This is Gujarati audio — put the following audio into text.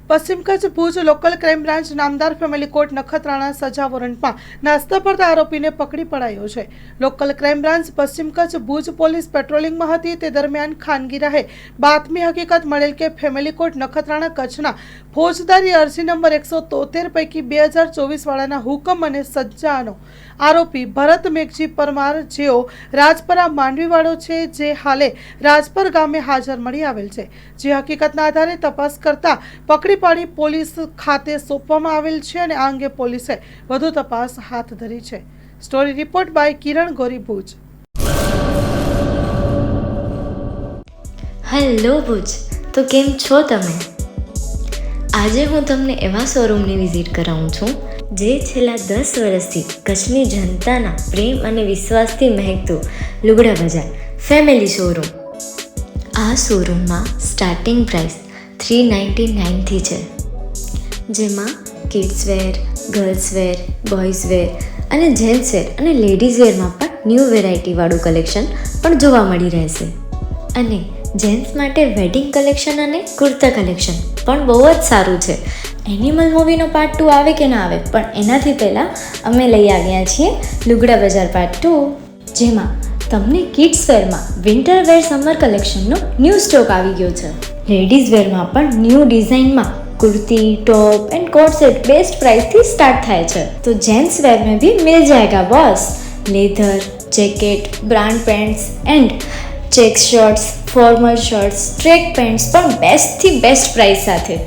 પશ્ચિમ Kutch Bhuj local crime branch નામદાર ફેમિલી કોર્ટ નખત્રાણા સજા વોરંટમાં નાસ્તા પડતા આરોપીને પકડી પડાયો છે. લોકલ ક્રાઇમ બ્રાન્ચ પશ્ચિમ કચ્છ ભુજ પોલીસ પેટ્રોલિંગમાં હતી તે દરમિયાન ખાનગી રાહે બાતમી હકીકત મળેલ કે ફેમિલી કોર્ટ નખત્રાણા કચ્છના ફોજદારી અરજી નંબર 173 પૈકી 2024 વાળાના હુકમ અને સજાનો આરોપી ભરત મેઘજી પરમાર જેઓ રાજપરા માંડવીવાળો છે, જે હાલે રાજપર ગામે હાજર મળી આવેલ છે. જે હકીકતના આધારે તપાસ કરતા પકડી પાડી પોલીસ ખાતે સોંપવામાં આવેલ છે અને આ અંગે પોલીસે વધુ તપાસ હાથ ધરી છે. Story report by Kiran Gori, Bhuj. Hello Bhuj, તો કેમ છો તમે? આજે હું તમને એવા શોરૂમની વિઝિટ કરાવું છું જે છેલ્લા 10 વર્ષથી કચ્છની જનતાના પ્રેમ અને વિશ્વાસથી મહેકતું લુગડા બજાર ફેમિલી શોરૂમ. આ શોરૂમમાં સ્ટાર્ટિંગ પ્રાઇસ 399થી છે, જેમાં kids wear, girls wear, boys wear અને જેન્ટ્સ વેર અને લેડીઝ વેરમાં પણ ન્યૂ વેરાયટીવાળું કલેક્શન પણ જોવા મળી રહેશે. અને જેન્ટ્સ માટે વેડિંગ કલેક્શન અને કુર્તા કલેક્શન પણ બહુ જ સારું છે. એનિમલ મૂવીનો પાર્ટ 2 આવે કે ના આવે, પણ એનાથી પહેલાં અમે લઈ આવ્યા છીએ લુગડા બજાર પાર્ટ 2, જેમાં તમને કિડ્સ વેરમાં વિન્ટર વેર સમર કલેક્શનનો ન્યૂ સ્ટોક આવી ગયો છે. લેડીઝ વેરમાં પણ ન્યૂ ડિઝાઇનમાં kurti, top and coat set best price थी स्टार्ट થાય છે. तो जेंट्स वेयर में भी मिल जाएगा boss. Leather, jacket, brand pants and check shirts, formal shirts, track pants પણ બેસ્ટ થી બેસ્ટ પ્રાઇસ સાથે.